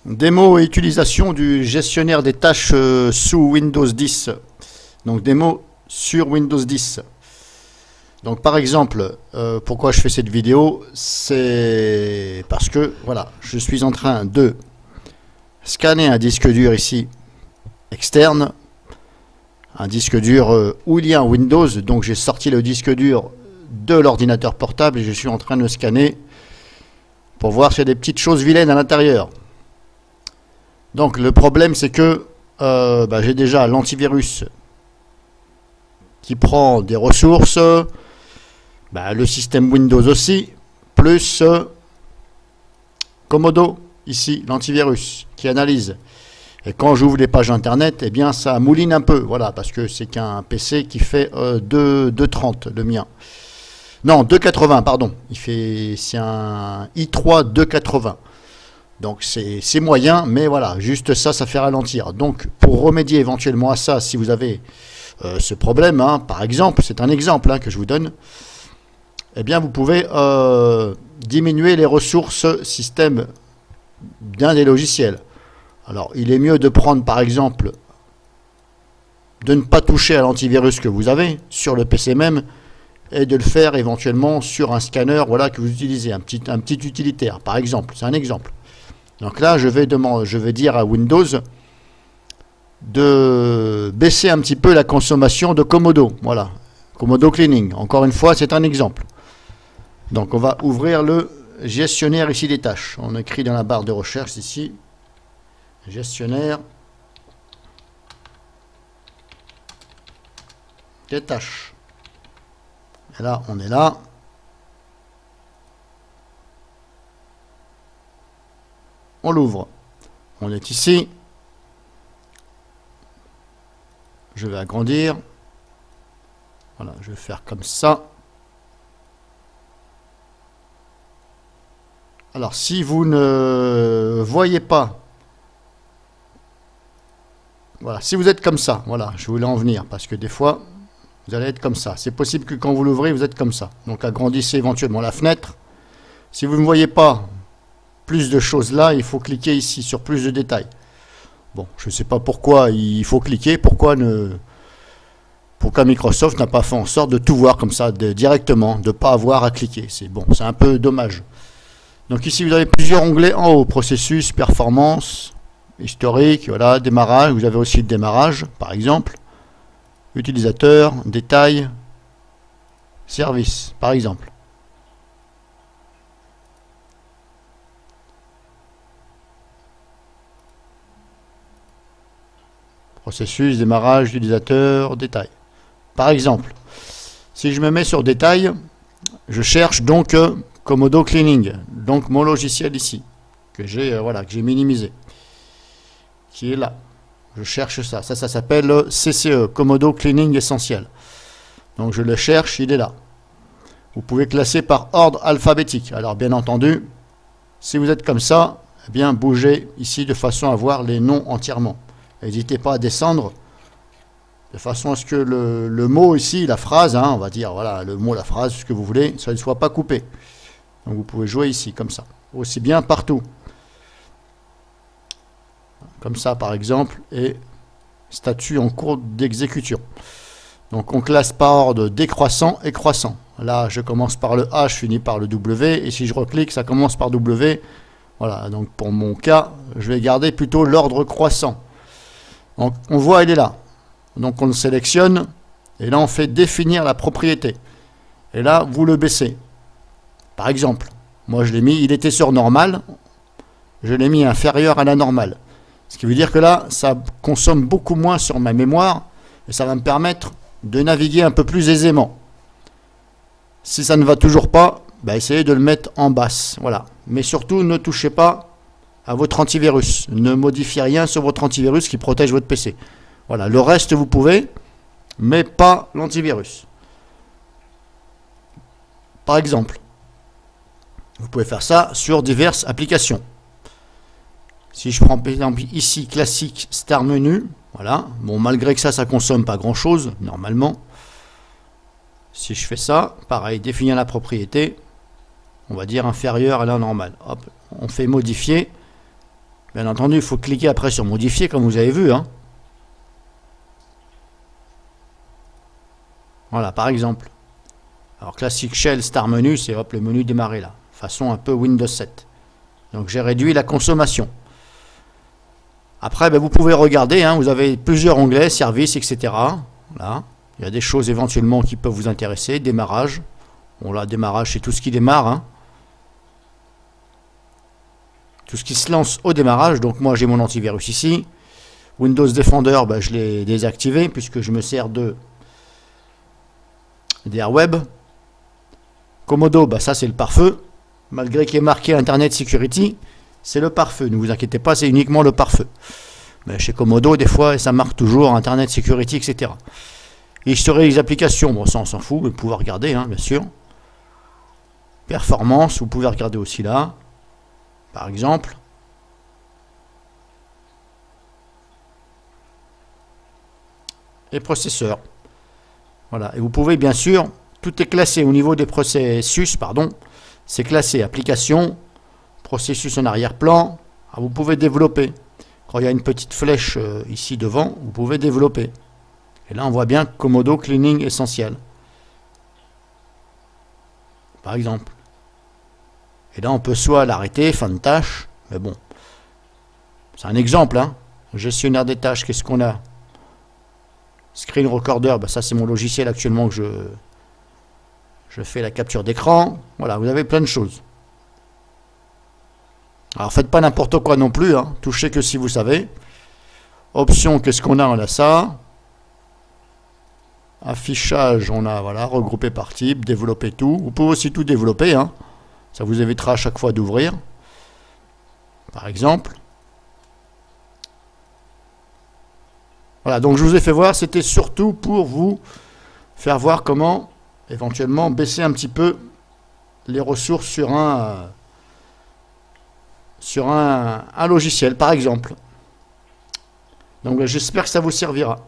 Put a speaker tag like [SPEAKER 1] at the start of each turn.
[SPEAKER 1] Démo et utilisation du gestionnaire des tâches sous Windows 10. Donc démo sur Windows 10. Donc par exemple, pourquoi je fais cette vidéo, c'est parce que voilà, je suis en train de scanner un disque dur ici externe, un disque dur où il y a un Windows. Donc j'ai sorti le disque dur de l'ordinateur portable et je suis en train de le scanner pour voir s'il y a des petites choses vilaines à l'intérieur. Donc le problème c'est que j'ai déjà l'antivirus qui prend des ressources, le système Windows aussi, plus Comodo, ici, l'antivirus, qui analyse. Et quand j'ouvre les pages internet, eh bien ça mouline un peu, voilà, parce que c'est qu'un PC qui fait 2,30, le mien. Non, 2,80, pardon. C'est un i3 2,80. Donc c'est moyen, mais voilà, juste ça, ça fait ralentir. Donc pour remédier éventuellement à ça, si vous avez ce problème, par exemple, c'est un exemple que je vous donne, eh bien vous pouvez diminuer les ressources système d'un des logiciels. Alors il est mieux de prendre par exemple, de ne pas toucher à l'antivirus que vous avez sur le PC même, et de le faire éventuellement sur un scanner que vous utilisez, un petit utilitaire par exemple, c'est un exemple. Donc là, je vais dire à Windows de baisser un petit peu la consommation de Comodo. Voilà, Comodo Cleaning. Encore une fois, c'est un exemple. Donc on va ouvrir le gestionnaire ici des tâches. On écrit dans la barre de recherche ici, gestionnaire des tâches. Et là, on est là. On l'ouvre. On est ici. Je vais agrandir. Voilà, je vais faire comme ça. Alors, si vous ne voyez pas, voilà, si vous êtes comme ça, voilà, je voulais en venir, parce que des fois, vous allez être comme ça. C'est possible que quand vous l'ouvrez, vous êtes comme ça. Donc, agrandissez éventuellement la fenêtre. Si vous ne voyez pas plus de choses là, il faut cliquer ici sur plus de détails. Bon, je ne sais pas pourquoi il faut cliquer, pourquoi Microsoft n'a pas fait en sorte de tout voir comme ça directement, de ne pas avoir à cliquer. C'est bon, c'est un peu dommage. Donc ici vous avez plusieurs onglets en haut, processus, performance, historique, voilà, démarrage, vous avez aussi le démarrage par exemple, utilisateur, détails, service par exemple. Processus, démarrage, utilisateur, détail. Par exemple, si je me mets sur détail, je cherche donc Comodo Cleaning, donc mon logiciel ici, que j'ai minimisé, qui est là. Je cherche ça. Ça s'appelle CCE, Comodo Cleaning Essentiel. Donc je le cherche, il est là. Vous pouvez classer par ordre alphabétique. Alors bien entendu, si vous êtes comme ça, eh bien bougez ici de façon à voir les noms entièrement. N'hésitez pas à descendre de façon à ce que le mot ici, la phrase, on va dire, voilà, le mot, la phrase, ce que vous voulez, ça ne soit pas coupé. Donc vous pouvez jouer ici, comme ça. Aussi bien partout. Comme ça, par exemple, et statut en cours d'exécution. Donc on classe par ordre décroissant et croissant. Là, je commence par le A, je finis par le W, et si je reclique, ça commence par W. Voilà, donc pour mon cas, je vais garder plutôt l'ordre croissant. Donc, on voit, il est là. Donc, on le sélectionne. Et là, on fait définir la propriété. Et là, vous le baissez. Par exemple, moi, je l'ai mis, il était sur normal. Je l'ai mis inférieur à la normale. Ce qui veut dire que là, ça consomme beaucoup moins sur ma mémoire. Et ça va me permettre de naviguer un peu plus aisément. Si ça ne va toujours pas, essayez de le mettre en basse. Voilà. Mais surtout, ne touchez pas à votre antivirus. Ne modifiez rien sur votre antivirus qui protège votre PC. Voilà, le reste vous pouvez, mais pas l'antivirus. Par exemple, vous pouvez faire ça sur diverses applications. Si je prends par exemple ici, classique, Start Menu, voilà, bon, malgré que ça consomme pas grand chose, normalement. Si je fais ça, pareil, définir la propriété, on va dire inférieure à la normale. Hop, on fait modifier. Bien entendu, il faut cliquer après sur modifier comme vous avez vu, hein. Voilà, par exemple. Alors classique shell star menu, c'est hop le menu démarrer là, façon un peu Windows 7. Donc j'ai réduit la consommation. Après, ben, vous pouvez regarder, hein, vous avez plusieurs onglets, services, etc. Là, il y a des choses éventuellement qui peuvent vous intéresser. Démarrage. Bon là, démarrage, c'est tout ce qui démarre, hein. Tout ce qui se lance au démarrage. Donc moi, j'ai mon antivirus ici. Windows Defender, ben, je l'ai désactivé puisque je me sers de d'Airweb. Komodo, bah ça c'est le pare-feu. Malgré qu'il est marqué Internet Security, c'est le pare-feu. Ne vous inquiétez pas, c'est uniquement le pare-feu. Mais chez Komodo, des fois, ça marque toujours Internet Security, etc. Historique des applications, bon ça on s'en fout, mais vous pouvez regarder, hein, bien sûr. Performance, vous pouvez regarder aussi là. Par exemple. Et processeur. Voilà, et vous pouvez bien sûr, tout est classé au niveau des processus, pardon, c'est classé application, processus en arrière-plan, vous pouvez développer. Quand il y a une petite flèche ici devant, vous pouvez développer. Et là on voit bien Komodo Cleaning Essentiel. Par exemple. Et là on peut soit l'arrêter, fin de tâche, mais bon, c'est un exemple, hein. Gestionnaire des tâches, qu'est-ce qu'on a? Screen Recorder, bah ça c'est mon logiciel actuellement que je fais la capture d'écran. Voilà, vous avez plein de choses. Alors faites pas n'importe quoi non plus, hein. Touchez que si vous savez. Options, qu'est-ce qu'on a? On a ça. Affichage, on a voilà, regrouper par type, développer tout. Vous pouvez aussi tout développer, hein. Ça vous évitera à chaque fois d'ouvrir. Par exemple. Voilà, donc je vous ai fait voir, c'était surtout pour vous faire voir comment éventuellement baisser un petit peu les ressources sur un logiciel, par exemple. Donc j'espère que ça vous servira.